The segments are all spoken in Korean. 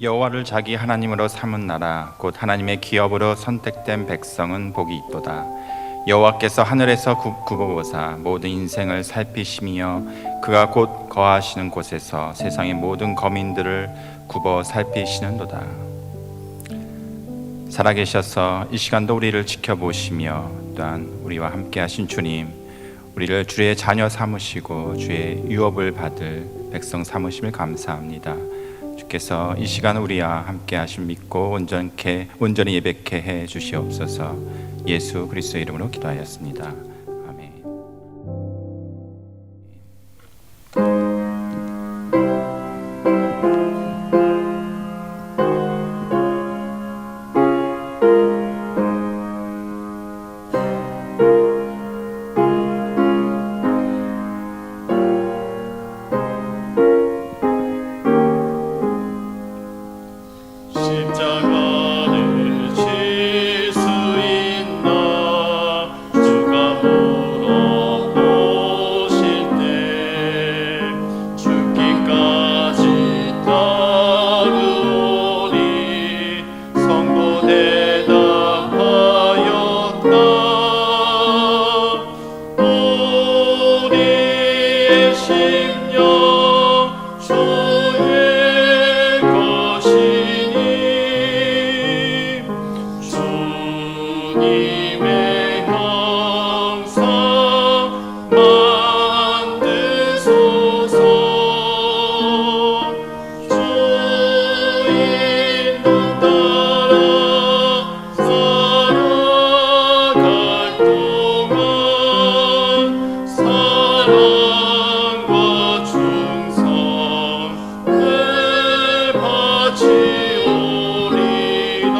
여호와를 자기 하나님으로 삼은 나라 곧 하나님의 기업으로 선택된 백성은 복이 있도다. 여호와께서 하늘에서 굽어보사 모든 인생을 살피시며 그가 곧 거하시는 곳에서 세상의 모든 거민들을 굽어 살피시는도다. 살아계셔서 이 시간도 우리를 지켜보시며 또한 우리와 함께 하신 주님, 우리를 주의 자녀 삼으시고 주의 유업을 받을 백성 삼으심을 감사합니다. 주께서 이 시간 우리와 함께 하심 믿고 온전히 예배케 해 주시옵소서. 예수 그리스도의 이름으로 기도하였습니다. 아멘. 십자가를 질 수 있나 주가 물어보실 때 죽기까지 따르오니 성도 대답하였다. 우리의 심령 주의 것이니 주님의 형상 만드소서. 주 인도 따라 살아갈 동안 사랑과 충성을 바치오리라.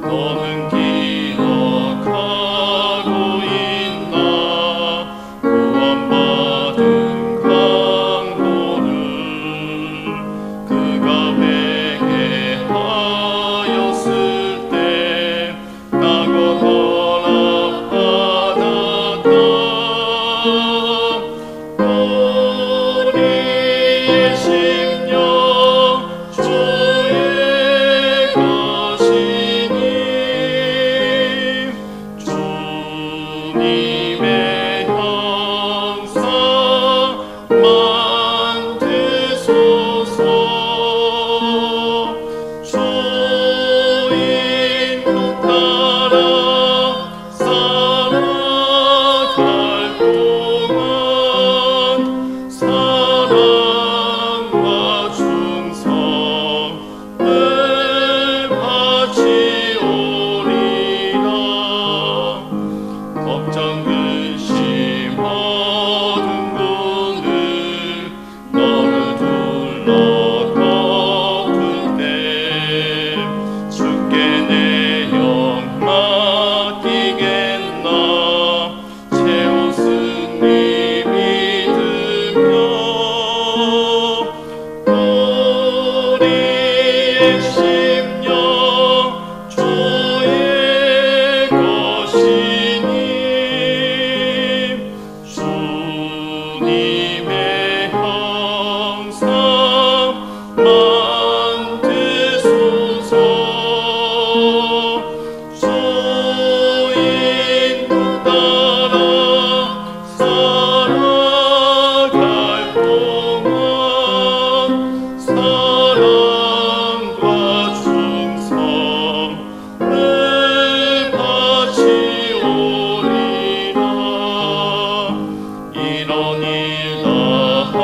너는 기억하고 있나 구원받은 강도를 그가 회개하였을 때 나고 허락받았다. 우리의 심령 주의 것이니 주님의 형상 만드소서. 주 인도 따라 살아갈 동안 사랑과 충성을 바치오리라. 걱정 근심 어둠 군을 너를 둘러 덮을 때 주께 내 영 맡기겠나. 채우신 네 믿으며 우리의 심령 주의 것이니 주님의 형상 만드소서. 주 인도 따라 살아갈 동안 사랑과 충성을 바치오리라. 이런 일 다 할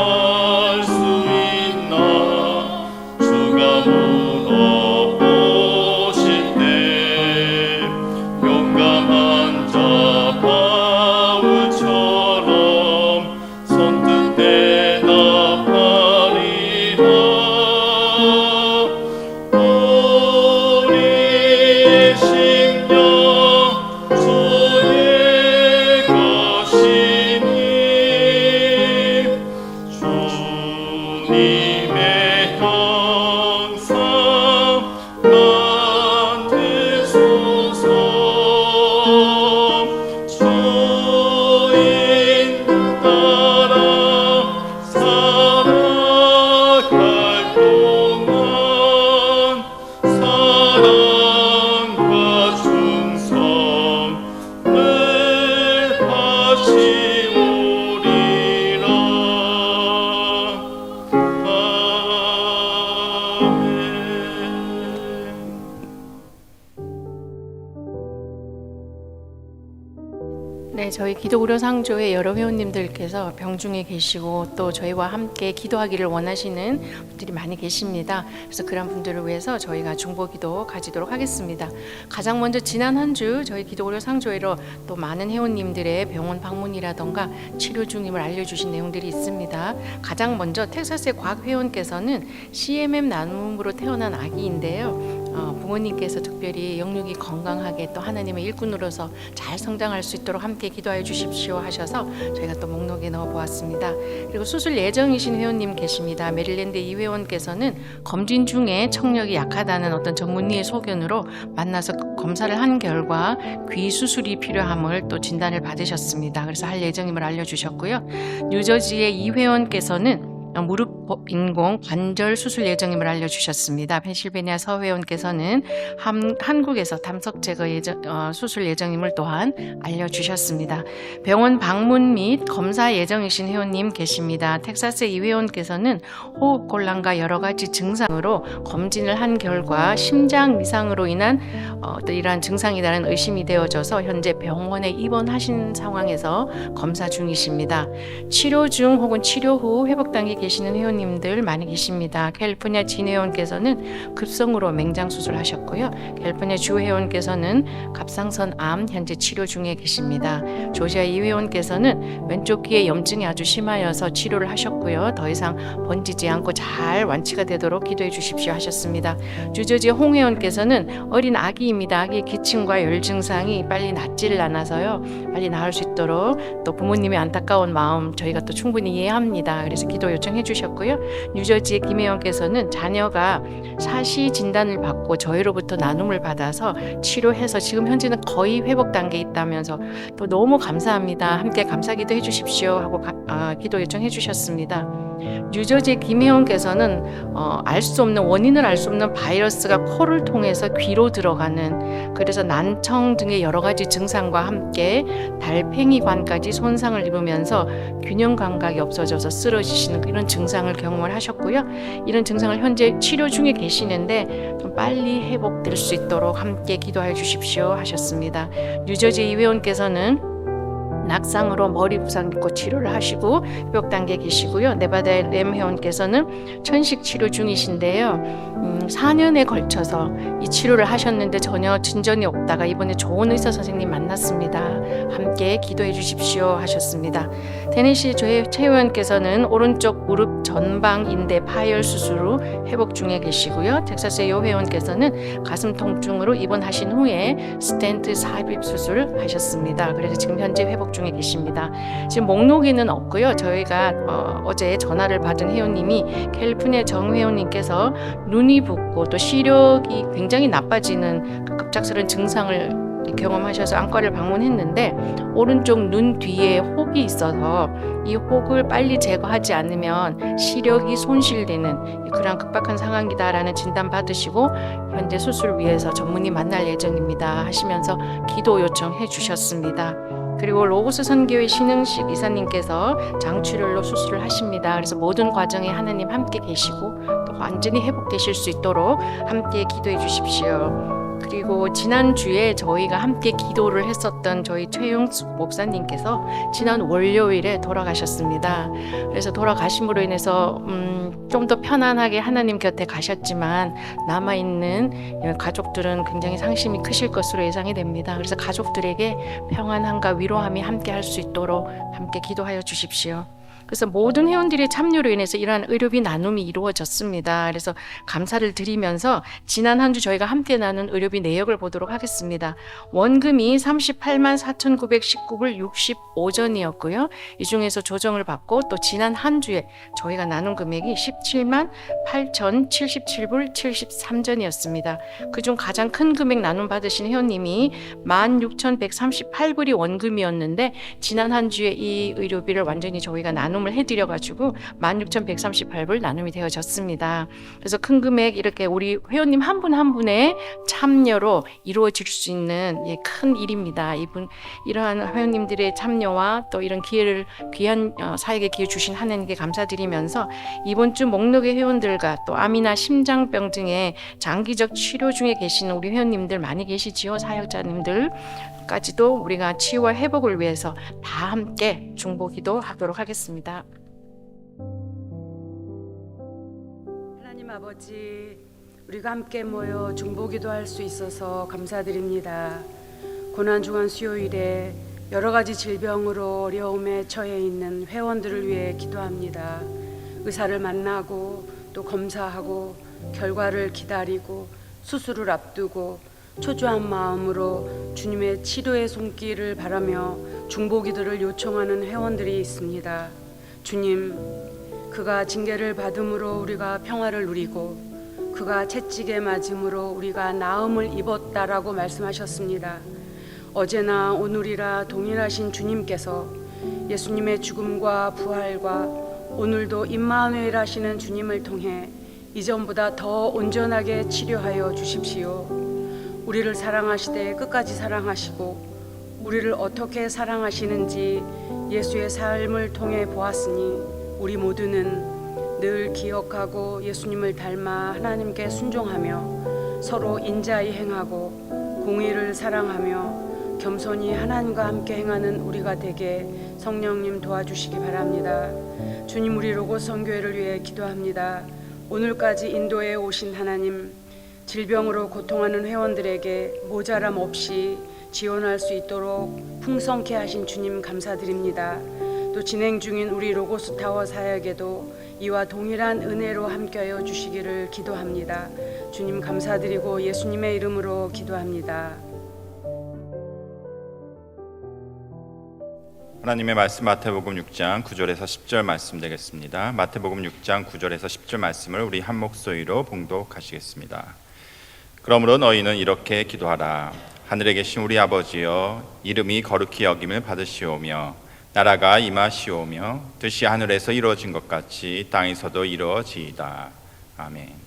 수 있나 저희 기도의료상조의 여러 회원님들께서 병중에 계시고 또 저희와 함께 기도하기를 원하시는 분들이 많이 계십니다. 그래서 그런 분들을 위해서 저희가 중보기도 가지도록 하겠습니다. 가장 먼저 지난 한 주 저희 기도의료상조회로 또 많은 회원님들의 병원 방문이라던가 치료 중임을 알려주신 내용들이 있습니다. 가장 먼저 텍사스의 곽 회원께서는 CMM 난음으로 태어난 아기인데요. 부모님께서 특별히 영육이 건강하게 또 하나님의 일꾼으로서 잘 성장할 수 있도록 함께 기도하여 주십시오 하셔서 저희가 또 목록에 넣어 보았습니다. 그리고 수술 예정이신 회원님 계십니다. 메릴랜드 이 회원께서는 검진 중에 청력이 약하다는 어떤 전문의의 소견으로 만나서 검사를 한 결과 귀 수술이 필요함을 또 진단을 받으셨습니다. 그래서 할 예정임을 알려주셨고요. 뉴저지의 이 회원께서는 무릎 인공 관절 수술 예정임을 알려주셨습니다. 펜실베니아 서회원께서는 한국에서 담석 제거 수술 예정임을 또한 알려주셨습니다. 병원 방문 및 검사 예정이신 회원님 계십니다. 텍사스 이 회원께서는 호흡곤란과 여러 가지 증상으로 검진을 한 결과 심장 이상으로 인한 또 이러한 증상이라는 의심이 되어져서 현재 병원에 입원하신 상황에서 검사 중이십니다. 치료 중 혹은 치료 후 회복 단계 계시는 회원님들 많이 계십니다. 캘리포니아 진 회원께서는 급성으로 맹장 수술하셨고요. 캘리포니아 주 회원께서는 갑상선 암 현재 치료 중에 계십니다. 조지아 이 회원께서는 왼쪽 귀에 염증이 아주 심하여서 치료를 하셨고요. 더 이상 번지지 않고 잘 완치가 되도록 기도해 주십시오 하셨습니다. 뉴저지 홍 회원께서는 어린 아기입니다. 아기의 기침과 열 증상이 빨리 낫지를 않아서요. 빨리 나을 수 있도록 또 부모님의 안타까운 마음 저희가 또 충분히 이해합니다. 그래서 기도 요청해 주셨고요. 뉴저지의 김 회원께서는 자녀가 사시 진단을 받고 저희로부터 나눔을 받아서 치료해서 지금 현재는 거의 회복 단계에 있다면서 또 너무 감사합니다. 함께 감사기도 해주십시오 하고 기도 요청해 주셨습니다. 뉴저지의 김 회원께서는 원인을 알 수 없는 바이러스가 코를 통해서 귀로 들어가는 그래서 난청 등의 여러 가지 증상과 함께 달팽이관까지 손상을 입으면서 균형 감각이 없어져서 쓰러지시는 이런 증상을 경험을 하셨고요. 이런 증상을 현재 치료 중에 계시는데 좀 빨리 회복될 수 있도록 함께 기도해 주십시오 하셨습니다. 뉴저지 이 회원께서는 낙상으로 머리 부상 입고 치료를 하시고 회복 단계에 계시고요. 네바다의 램 회원께서는 천식 치료 중이신데요. 4년에 걸쳐서 이 치료를 하셨는데 전혀 진전이 없다가 이번에 좋은 의사 선생님 만났습니다. 함께 기도해 주십시오 하셨습니다. 테네시 조의 최 회원께서는 오른쪽 무릎 전방 인대 파열 수술 후 회복 중에 계시고요. 텍사스의 요 회원께서는 가슴 통증으로 입원하신 후에 스텐트 삽입 수술 하셨습니다. 그래서 지금 현재 회복 중에 계십니다. 지금 목록에는 없고요. 저희가 어제 전화를 받은 회원님이 캘리포니아 정 회원님께서 눈이 붓고 또 시력이 굉장히 나빠지는 급작스러운 증상을 경험하셔서 안과를 방문했는데 오른쪽 눈 뒤에 혹이 있어서 이 혹을 빨리 제거하지 않으면 시력이 손실되는 그런 급박한 상황이다라는 진단 받으시고 현재 수술을 위해서 전문의 만날 예정입니다 하시면서 기도 요청해 주셨습니다. 그리고 로고스 선교회 신흥식 이사님께서 장출혈로 수술을 하십니다. 그래서 모든 과정에 하나님 함께 계시고 또 완전히 회복되실 수 있도록 함께 기도해 주십시오. 그리고 지난주에 저희가 함께 기도를 했었던 저희 최용숙 목사님께서 지난 월요일에 돌아가셨습니다. 그래서 돌아가심으로 인해서 좀 더 편안하게 하나님 곁에 가셨지만 남아있는 가족들은 굉장히 상심이 크실 것으로 예상이 됩니다. 그래서 가족들에게 평안함과 위로함이 함께 할 수 있도록 함께 기도하여 주십시오. 그래서 모든 회원들의 참여로 인해서 이러한 의료비 나눔이 이루어졌습니다. 그래서 감사를 드리면서 지난 한 주 저희가 함께 나눈 의료비 내역을 보도록 하겠습니다. 원금이 38만 4,919불 65전이었고요. 이 중에서 조정을 받고 또 지난 한 주에 저희가 나눈 금액이 17만 8,077불 73전이었습니다. 그중 가장 큰 금액 나눔 받으신 회원님이 16,138불이 원금이었는데 지난 한 주에 이 의료비를 완전히 저희가 나눔을 해드려가지고 16,138불 나눔이 되어졌습니다. 그래서 큰 금액 이렇게 우리 회원님 한 분 한 분의 참여로 이루어질 수 있는 큰 일입니다. 이러한 회원님들의 참여와 또 이런 기회를 귀한 사역의 기회 주신 하나님께 감사드리면서 이번 주 목록의 회원들과 또 암이나 심장병 등의 장기적 치료 중에 계시는 우리 회원님들 많이 계시지요. 사역자님들 까지도 우리가 치유와 회복을 위해서 다 함께 중보기도 하도록 하겠습니다. 하나님 아버지, 우리가 함께 모여 중보기도 할 수 있어서 감사드립니다. 고난중한 수요일에 여러 가지 질병으로 어려움에 처해 있는 회원들을 위해 기도합니다. 의사를 만나고 또 검사하고 결과를 기다리고 수술을 앞두고 초조한 마음으로 주님의 치료의 손길을 바라며 중보기도를 요청하는 회원들이 있습니다. 주님, 그가 징계를 받음으로 우리가 평화를 누리고 그가 채찍에 맞음으로 우리가 나음을 입었다라고 말씀하셨습니다. 어제나 오늘이라 동일하신 주님께서 예수님의 죽음과 부활과 오늘도 임마누엘 하시는 주님을 통해 이전보다 더 온전하게 치료하여 주십시오. 우리를 사랑하시되 끝까지 사랑하시고 우리를 어떻게 사랑하시는지 예수의 삶을 통해 보았으니 우리 모두는 늘 기억하고 예수님을 닮아 하나님께 순종하며 서로 인자히 행하고 공의를 사랑하며 겸손히 하나님과 함께 행하는 우리가 되게 성령님 도와주시기 바랍니다. 주님, 우리 로고스 선교회를 위해 기도합니다. 오늘까지 인도에 오신 하나님, 질병으로 고통하는 회원들에게 모자람 없이 지원할 수 있도록 풍성케 하신 주님 감사드립니다. 또 진행 중인 우리 로고스 타워 사역에도 이와 동일한 은혜로 함께하여 주시기를 기도합니다. 주님 감사드리고 예수님의 이름으로 기도합니다. 하나님의 말씀 마태복음 6장 9절에서 10절 말씀 되겠습니다. 마태복음 6장 9절에서 10절 말씀을 우리 한 목소리로 봉독하시겠습니다. 그러므로 너희는 이렇게 기도하라. 하늘에 계신 우리 아버지여, 이름이 거룩히 여김을 받으시오며 나라가 임하시오며 뜻이 하늘에서 이루어진 것 같이 땅에서도 이루어지이다. 아멘.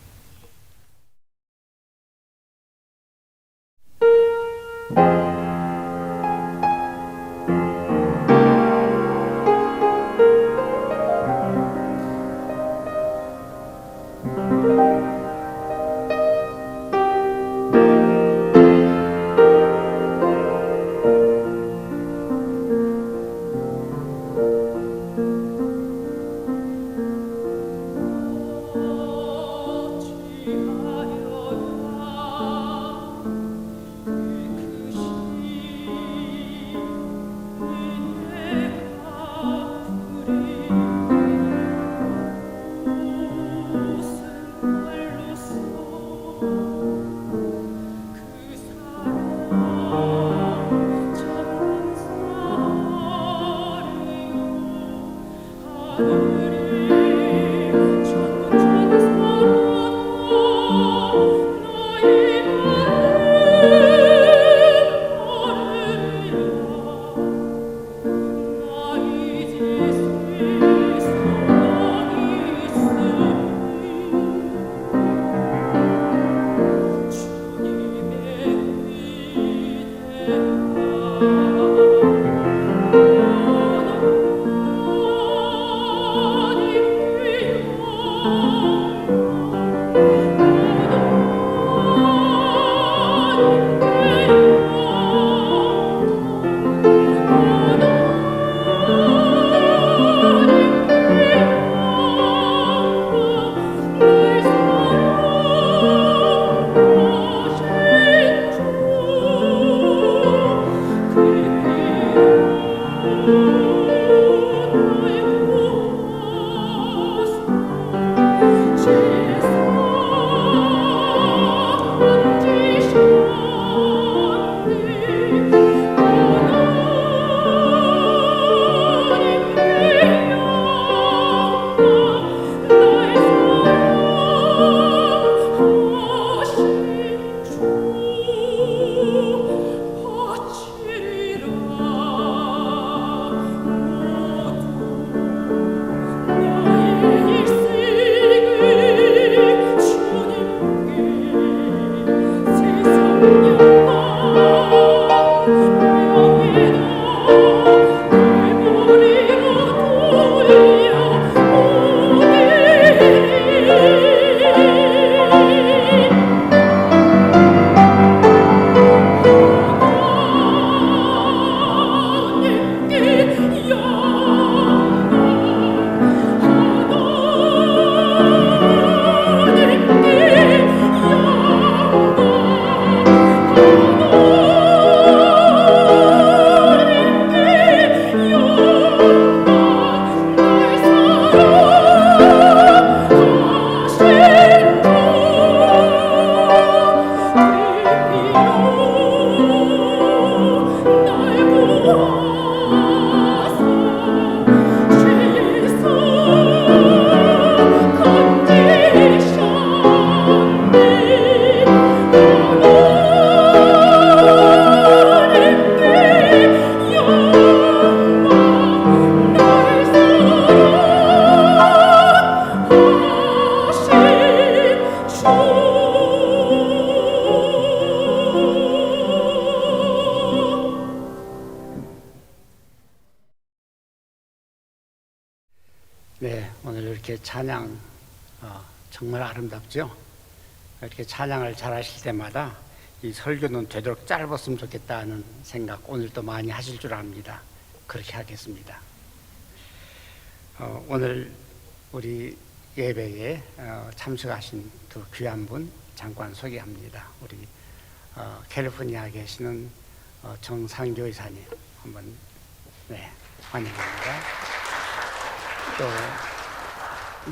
이렇게 찬양 정말 아름답죠. 이렇게 찬양을 잘하실 때마다 이 설교는 되도록 짧았으면 좋겠다는 생각 오늘도 많이 하실 줄 압니다. 그렇게 하겠습니다. 오늘 우리 예배에 참석하신 두 귀한 분 잠깐 소개합니다. 우리 캘리포니아에 계시는 정상교 이사님 한번 환영합니다. 또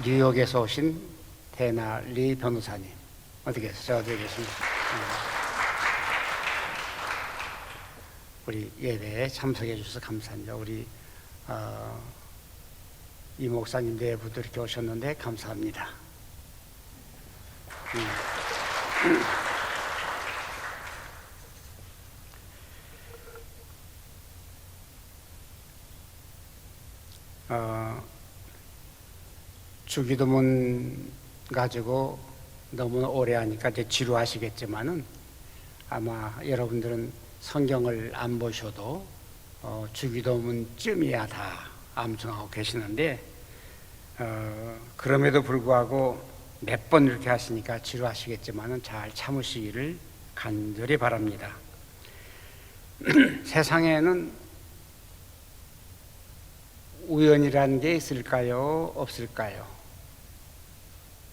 뉴욕에서 오신 대나 리 변호사님 어디 계세요? 어디 계십니까? 우리 예배에 참석해 주셔서 감사합니다. 우리 이 목사님 내부도 이렇게 오셨는데 감사합니다. 주기도문 가지고 너무 오래 하니까 이제 지루하시겠지만은 아마 여러분들은 성경을 안 보셔도 주기도문쯤이야 다 암송하고 계시는데 그럼에도 불구하고 몇 번 이렇게 하시니까 지루하시겠지만은 잘 참으시기를 간절히 바랍니다. 세상에는 우연이라는 게 있을까요? 없을까요?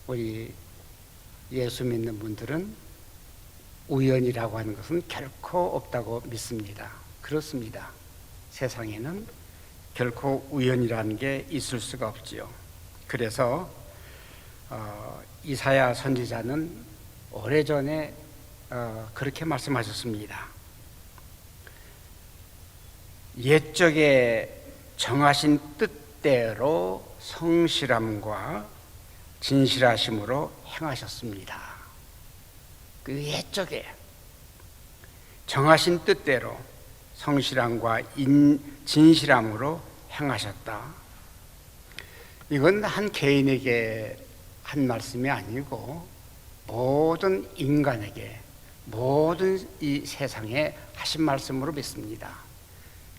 우리 예수 믿는 분들은 우연이라고 하는 것은 결코 없다고 믿습니다. 그렇습니다. 세상에는 결코 우연이라는 게 있을 수가 없지요. 그래서 이사야 선지자는 오래전에 그렇게 말씀하셨습니다. 옛적에 정하신 뜻대로 성실함과 진실하심으로 행하셨습니다. 그 옛적에 정하신 뜻대로 성실함과 진실함으로 행하셨다. 이건 한 개인에게 한 말씀이 아니고 모든 인간에게, 모든 이 세상에 하신 말씀으로 믿습니다.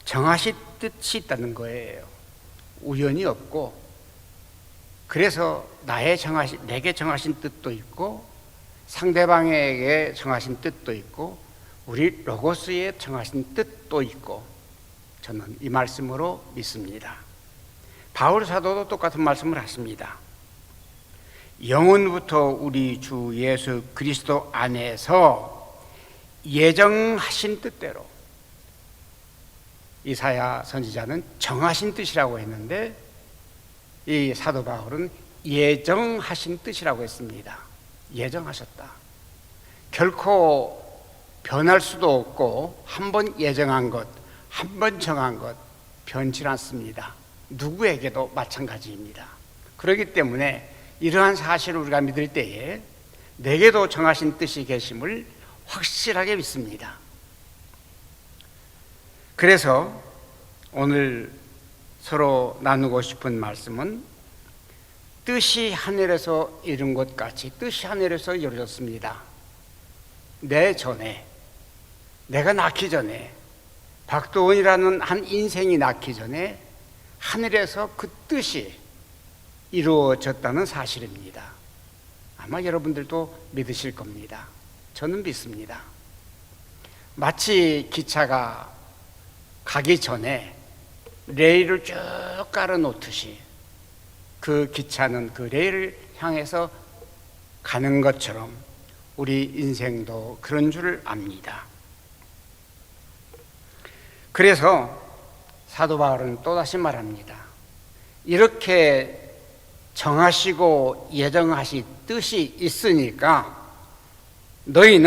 정하신 뜻이 있다는 거예요. 우연이 없고, 그래서 내게 정하신 뜻도 있고, 상대방에게 정하신 뜻도 있고, 우리 로고스에 정하신 뜻도 있고, 저는 이 말씀으로 믿습니다. 바울 사도도 똑같은 말씀을 하십니다. 영원부터 우리 주 예수 그리스도 안에서 예정하신 뜻대로, 이사야 선지자는 정하신 뜻이라고 했는데 이 사도 바울은 예정하신 뜻이라고 했습니다. 예정하셨다. 결코 변할 수도 없고 한 번 예정한 것, 한 번 정한 것 변치 않습니다. 누구에게도 마찬가지입니다. 그렇기 때문에 이러한 사실을 우리가 믿을 때에 내게도 정하신 뜻이 계심을 확실하게 믿습니다. 그래서 오늘 서로 나누고 싶은 말씀은 뜻이 하늘에서 이룬 것 같이 뜻이 하늘에서 이루어졌습니다. 내 전에, 내가 낳기 전에, 박도원이라는 한 인생이 낳기 전에 하늘에서 그 뜻이 이루어졌다는 사실입니다. 아마 여러분들도 믿으실 겁니다. 저는 믿습니다. 마치 기차가 가기 전에 레일을 쭉 깔아놓듯이 그 기차는 그 레일을 향해서 가는 것처럼 우리 인생도 그런 줄 압니다. 그래서 사도 바울은 또다시 말합니다. 이렇게 정하시고 예정하신 뜻이 있으니까 너희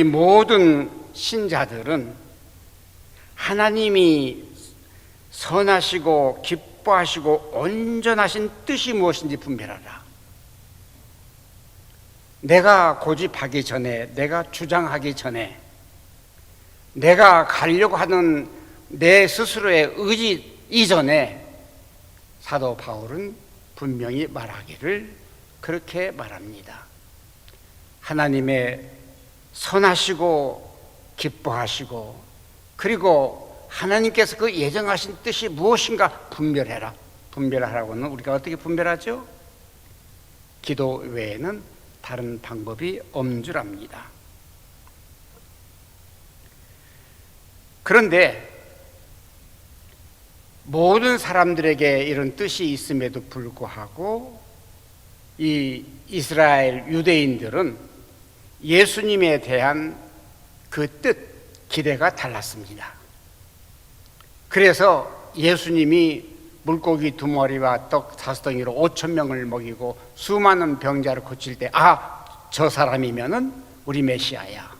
모든 신자들은 하나님이 선하시고 기뻐하시고 온전하신 뜻이 무엇인지 분별하라. 내가 고집하기 전에, 내가 주장하기 전에, 내가 가려고 하는 내 스스로의 의지 이전에 사도 바울은 분명히 말하기를 그렇게 말합니다. 하나님의 선하시고 기뻐하시고 그리고 하나님께서 그 예정하신 뜻이 무엇인가 분별해라. 분별하라고는 우리가 어떻게 분별하죠? 기도 외에는 다른 방법이 없는 줄 압니다. 그런데 모든 사람들에게 이런 뜻이 있음에도 불구하고 이 이스라엘 유대인들은 예수님에 대한 그 뜻, 기대가 달랐습니다. 그래서 예수님이 물고기 2마리와 떡 5덩이로 5,000명을 먹이고 수많은 병자를 고칠 때, 저 사람이면은 우리 메시아야.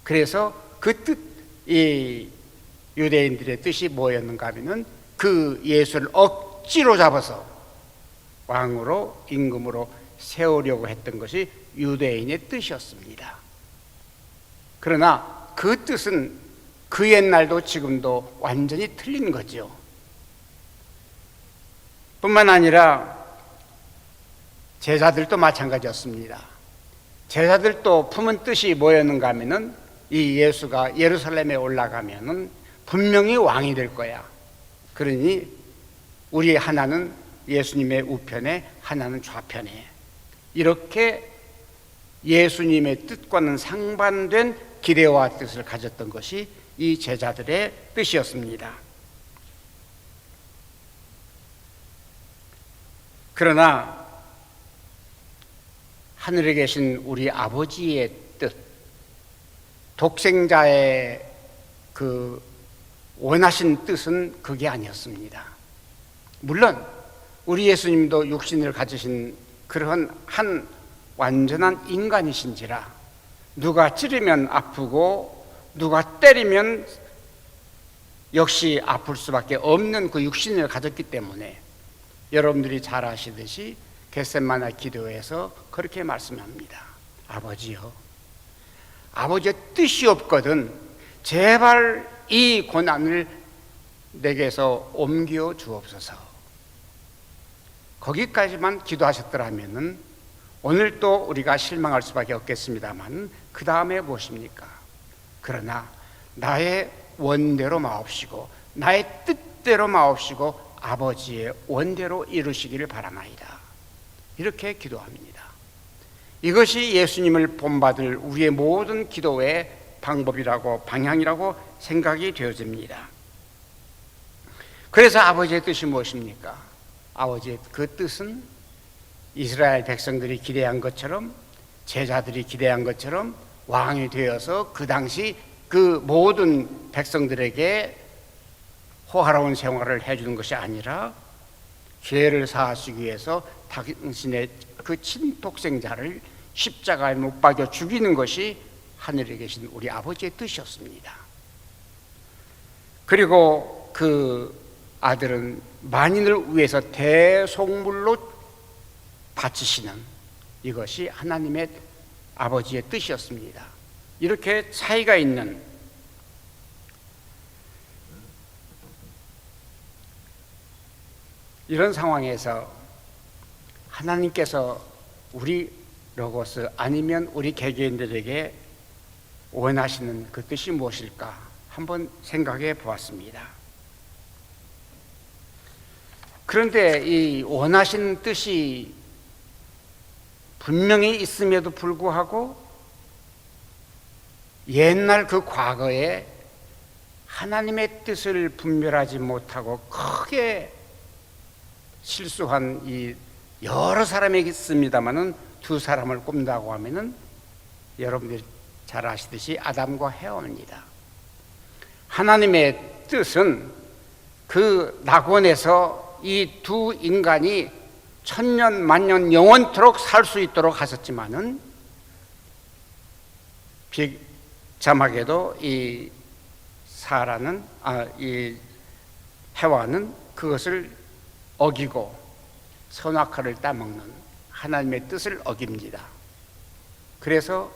그래서 그 뜻, 이 유대인들의 뜻이 뭐였는가 하면은 그 예수를 억지로 잡아서 왕으로, 임금으로 세우려고 했던 것이 유대인의 뜻이었습니다. 그러나 그 뜻은 그 옛날도 지금도 완전히 틀린 거죠. 뿐만 아니라 제자들도 마찬가지였습니다. 제자들도 품은 뜻이 뭐였는가 하면은 이 예수가 예루살렘에 올라가면은 분명히 왕이 될 거야. 그러니 우리 하나는 예수님의 우편에, 하나는 좌편에, 이렇게 예수님의 뜻과는 상반된 기대와 뜻을 가졌던 것이 이 제자들의 뜻이었습니다. 그러나 하늘에 계신 우리 아버지의 뜻, 독생자의 그 원하신 뜻은 그게 아니었습니다. 물론 우리 예수님도 육신을 가지신 그런 한 완전한 인간이신지라 누가 찌르면 아프고 누가 때리면 역시 아플 수밖에 없는 그 육신을 가졌기 때문에 여러분들이 잘 아시듯이 겟세마네 기도에서 그렇게 말씀합니다. 아버지요, 아버지의 뜻이 없거든 제발 이 고난을 내게서 옮겨 주옵소서. 거기까지만 기도하셨더라면은 오늘 또 우리가 실망할 수밖에 없겠습니다만 그 다음에 무엇입니까? 그러나 나의 원대로 마옵시고 나의 뜻대로 마옵시고 아버지의 원대로 이루시기를 바라나이다. 이렇게 기도합니다. 이것이 예수님을 본받을 우리의 모든 기도의 방법이라고, 방향이라고 생각이 되어집니다. 그래서 아버지의 뜻이 무엇입니까? 아버지의 그 뜻은 이스라엘 백성들이 기대한 것처럼, 제자들이 기대한 것처럼 왕이 되어서 그 당시 그 모든 백성들에게 호화로운 생활을 해주는 것이 아니라 죄를 사하시기 위해서 당신의 그 친독생자를 십자가에 못 박여 죽이는 것이 하늘에 계신 우리 아버지의 뜻이었습니다. 그리고 그 아들은 만인을 위해서 대속물로 바치시는 이것이 하나님의 아버지의 뜻이었습니다. 이렇게 차이가 있는 이런 상황에서 하나님께서 우리 로고스 아니면 우리 개개인들에게 원하시는 그 뜻이 무엇일까 한번 생각해 보았습니다. 그런데 이 원하시는 뜻이 분명히 있음에도 불구하고 옛날 그 과거에 하나님의 뜻을 분별하지 못하고 크게 실수한 이 여러 사람이 있습니다만은 두 사람을 꼽는다고 하면은 여러분들이 잘 아시듯이 아담과 해와입니다. 하나님의 뜻은 그 낙원에서 이 두 인간이 천년 만년 영원토록 살 수 있도록 하셨지만은 비참하게도 이 사라는 이 해와는 그것을 어기고 선악과를 따먹는 하나님의 뜻을 어깁니다. 그래서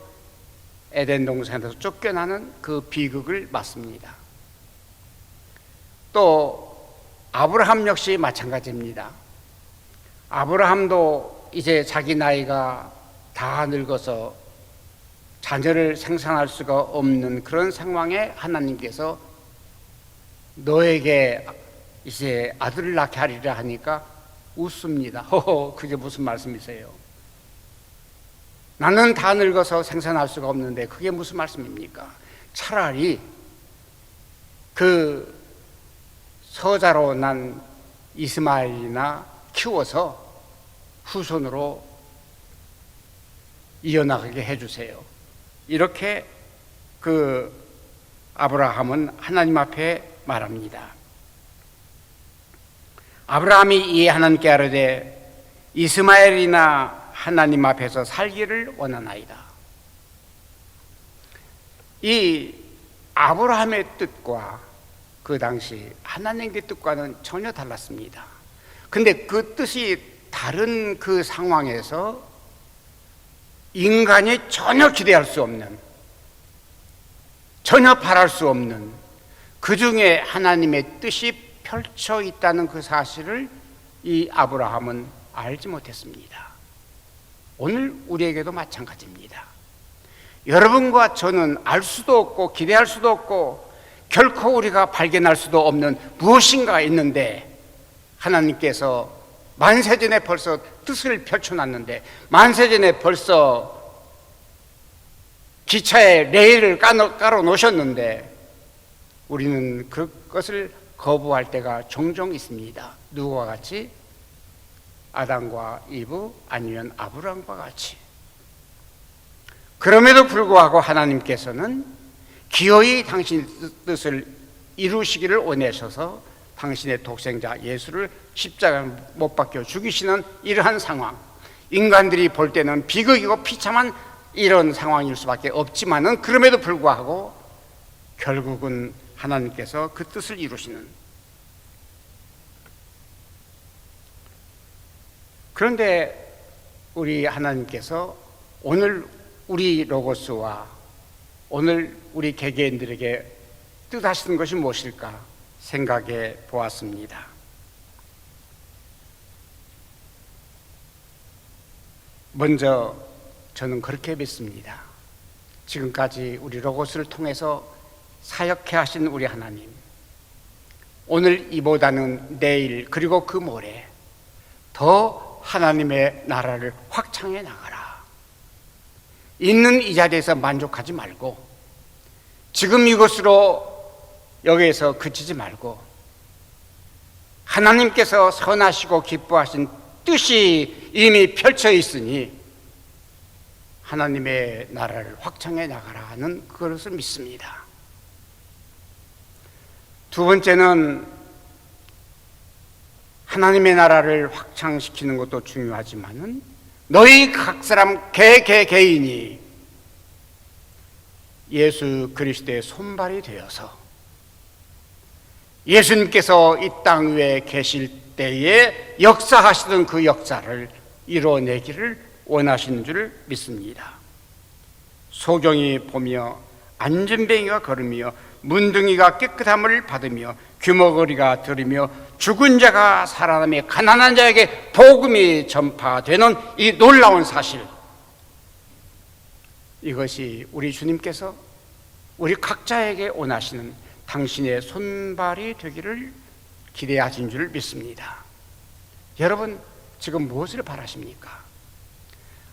에덴 동산에서 쫓겨나는 그 비극을 맞습니다. 또 아브라함 역시 마찬가지입니다. 아브라함도 이제 자기 나이가 다 늙어서 자녀를 생산할 수가 없는 그런 상황에 하나님께서 너에게 이제 아들을 낳게 하리라 하니까 웃습니다. 허허, 그게 무슨 말씀이세요? 나는 다 늙어서 생산할 수가 없는데 그게 무슨 말씀입니까? 차라리 그 서자로 난 이스마엘이나 키워서 후손으로 이어나가게 해주세요. 이렇게 그 아브라함은 하나님 앞에 말합니다. 아브라함이 이 하나님께 아뢰되 이스마엘이나 하나님 앞에서 살기를 원하나이다. 이 아브라함의 뜻과 그 당시 하나님의 뜻과는 전혀 달랐습니다. 근데 그 뜻이 다른 그 상황에서 인간이 전혀 기대할 수 없는, 전혀 바랄 수 없는 그 중에 하나님의 뜻이 펼쳐 있다는 그 사실을 이 아브라함은 알지 못했습니다. 오늘 우리에게도 마찬가지입니다. 여러분과 저는 알 수도 없고 기대할 수도 없고 결코 우리가 발견할 수도 없는 무엇인가 있는데, 하나님께서 만세전에 벌써 뜻을 펼쳐놨는데, 만세전에 벌써 기차에 레일을 깔아 놓으셨는데 우리는 그것을 거부할 때가 종종 있습니다. 누구와 같이? 아담과 이브, 아니면 아브라함과 같이. 그럼에도 불구하고 하나님께서는 기어이 당신 뜻을 이루시기를 원하셔서 당신의 독생자 예수를 십자가에 못 박혀 죽이시는 이러한 상황, 인간들이 볼 때는 비극이고 비참한 이런 상황일 수밖에 없지만은 그럼에도 불구하고 결국은 하나님께서 그 뜻을 이루시는. 그런데 우리 하나님께서 오늘 우리 로고스와 오늘 우리 개개인들에게 뜻하시는 것이 무엇일까 생각해 보았습니다. 먼저 저는 그렇게 믿습니다. 지금까지 우리 로고스를 통해서 사역해 하신 우리 하나님, 오늘 이보다는 내일 그리고 그 모레 더 하나님의 나라를 확장해 나가라. 있는 이 자리에서 만족하지 말고, 지금 이것으로 여기에서 그치지 말고, 하나님께서 선하시고 기뻐하신 뜻이 이미 펼쳐 있으니 하나님의 나라를 확장해 나가라 하는 그것을 믿습니다. 두 번째는 하나님의 나라를 확장시키는 것도 중요하지만은 너희 각 사람 개인이 예수 그리스도의 손발이 되어서 예수님께서 이 땅 위에 계실 때에 역사하시던 그 역사를 이뤄내기를 원하시는 줄 믿습니다. 소경이 보며 안전뱅이가 걸으며 문둥이가 깨끗함을 받으며 귀머거리가 들으며 죽은 자가 살아나며 가난한 자에게 복음이 전파되는 이 놀라운 사실, 이것이 우리 주님께서 우리 각자에게 원하시는 당신의 손발이 되기를 기대하신 줄 믿습니다. 여러분, 지금 무엇을 바라십니까?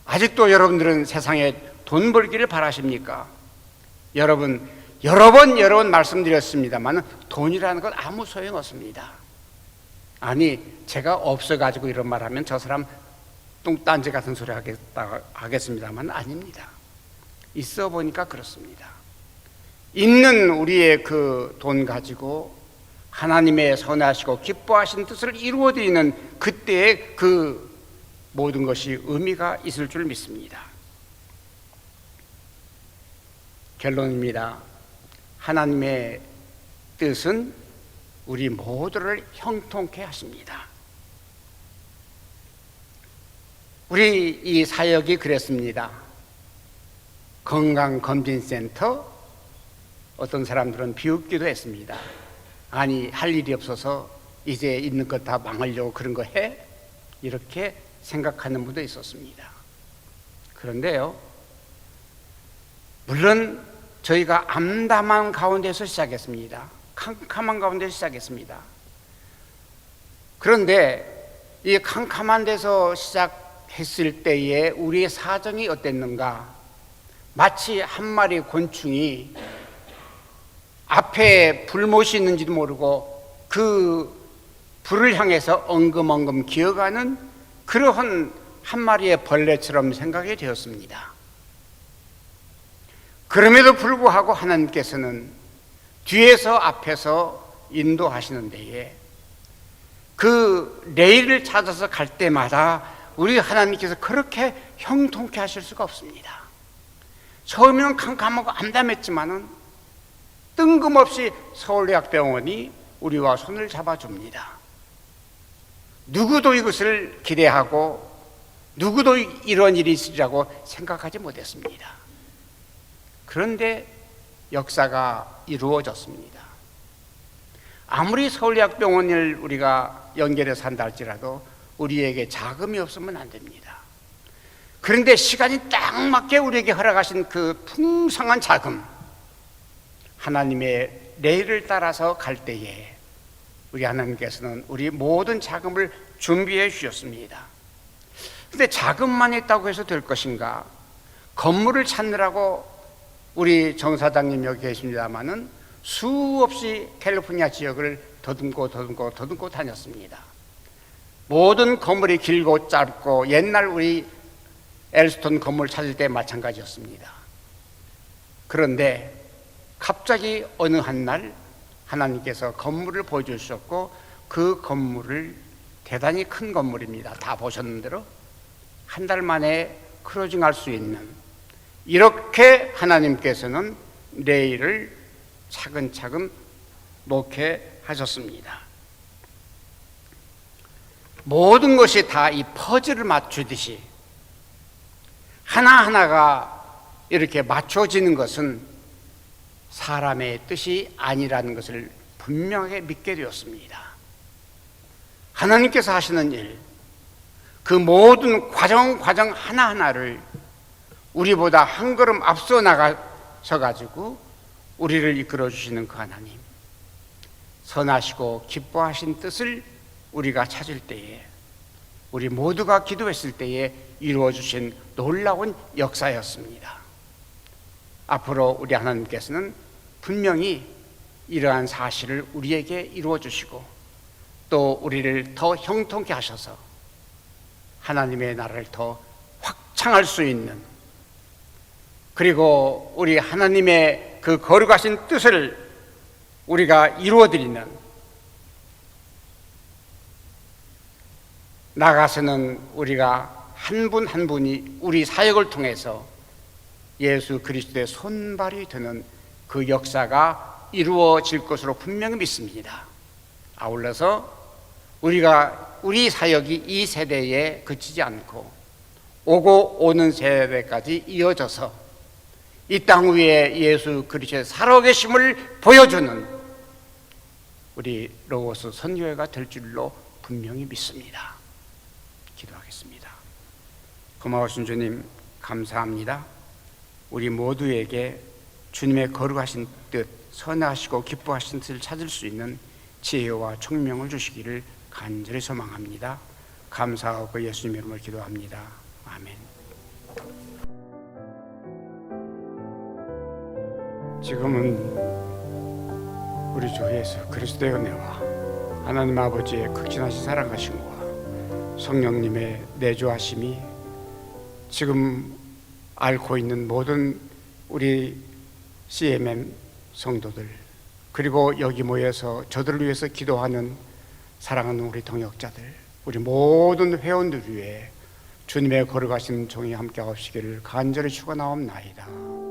아직도 여러분들은 세상에 돈 벌기를 바라십니까? 여러분, 여러 번 말씀드렸습니다만 돈이라는 건 아무 소용 없습니다. 아니, 제가 없어가지고 이런 말하면 저 사람 뚱딴지 같은 소리 하겠습니다만 아닙니다. 있어 보니까 그렇습니다. 있는 우리의 그 돈 가지고 하나님의 선하시고 기뻐하신 뜻을 이루어드리는 그때의 그 모든 것이 의미가 있을 줄 믿습니다. 결론입니다. 하나님의 뜻은 우리 모두를 형통케 하십니다. 우리 이 사역이 그랬습니다. 건강검진센터, 어떤 사람들은 비웃기도 했습니다. 아니, 할 일이 없어서 이제 있는 것 다 망하려고 그런 거 해? 이렇게 생각하는 분도 있었습니다. 그런데요, 물론 저희가 암담한 가운데서 시작했습니다. 캄캄한 가운데서 시작했습니다. 그런데 이 캄캄한 데서 시작했을 때에 우리의 사정이 어땠는가? 마치 한 마리 곤충이 앞에 불못이 있는지도 모르고 그 불을 향해서 엉금엉금 기어가는 그러한 한 마리의 벌레처럼 생각이 되었습니다. 그럼에도 불구하고 하나님께서는 뒤에서 앞에서 인도하시는 데에 그 레일을 찾아서 갈 때마다 우리 하나님께서 그렇게 형통케 하실 수가 없습니다. 처음에는 캄캄하고 암담했지만은 뜬금없이 서울대학병원이 우리와 손을 잡아줍니다. 누구도 이것을 기대하고 누구도 이런 일이 있으리라고 생각하지 못했습니다. 그런데 역사가 이루어졌습니다. 아무리 서울대학병원을 우리가 연결해서 한다 할지라도 우리에게 자금이 없으면 안 됩니다. 그런데 시간이 딱 맞게 우리에게 허락하신 그 풍성한 자금, 하나님의 레일을 따라서 갈 때에 우리 하나님께서는 우리 모든 자금을 준비해 주셨습니다. 그런데 자금만 있다고 해서 될 것인가? 건물을 찾느라고 우리 정 사장님 여기 계십니다마는 수없이 캘리포니아 지역을 더듬고 다녔습니다. 모든 건물이 길고 짧고 옛날 우리 엘스톤 건물 찾을 때 마찬가지였습니다. 그런데 갑자기 어느 한 날 하나님께서 건물을 보여주셨고 그 건물을 대단히 큰 건물입니다. 다 보셨는 대로 한 달 만에 크로징할 수 있는 이렇게 하나님께서는 레일을 차근차근 놓게 하셨습니다. 모든 것이 다 이 퍼즐을 맞추듯이 하나하나가 이렇게 맞춰지는 것은 사람의 뜻이 아니라는 것을 분명하게 믿게 되었습니다. 하나님께서 하시는 일, 그 모든 과정 하나하나를 우리보다 한 걸음 앞서 나가셔가지고 우리를 이끌어 주시는 그 하나님, 선하시고 기뻐하신 뜻을 우리가 찾을 때에, 우리 모두가 기도했을 때에 이루어 주신 놀라운 역사였습니다. 앞으로 우리 하나님께서는 분명히 이러한 사실을 우리에게 이루어 주시고 또 우리를 더 형통케 하셔서 하나님의 나라를 더 확장할 수 있는, 그리고 우리 하나님의 그 거룩하신 뜻을 우리가 이루어드리는, 나가서는 우리가 한 분 한 분이 우리 사역을 통해서 예수 그리스도의 손발이 되는 그 역사가 이루어질 것으로 분명히 믿습니다. 아울러서 우리 사역이 이 세대에 그치지 않고 오고 오는 세대까지 이어져서 이 땅 위에 예수 그리스도의 살아계심을 보여주는 우리 로고스 선교회가 될 줄로 분명히 믿습니다. 기도하겠습니다. 고마우신 주님, 감사합니다. 우리 모두에게 주님의 거룩하신 뜻, 선하시고 기뻐하신 뜻을 찾을 수 있는 지혜와 총명을 주시기를 간절히 소망합니다. 감사하고 예수님의 이름으로 기도합니다. 아멘. 지금은 우리 주 예수 그리스도의 은혜와 하나님 아버지의 극진하신 사랑하심과 성령님의 내주하심이 지금 앓고 있는 모든 우리 CMM 성도들, 그리고 여기 모여서 저들을 위해서 기도하는 사랑하는 우리 동역자들, 우리 모든 회원들 위해 주님의 거룩하신 종이 함께 하시기를 간절히 축원하옵나이다.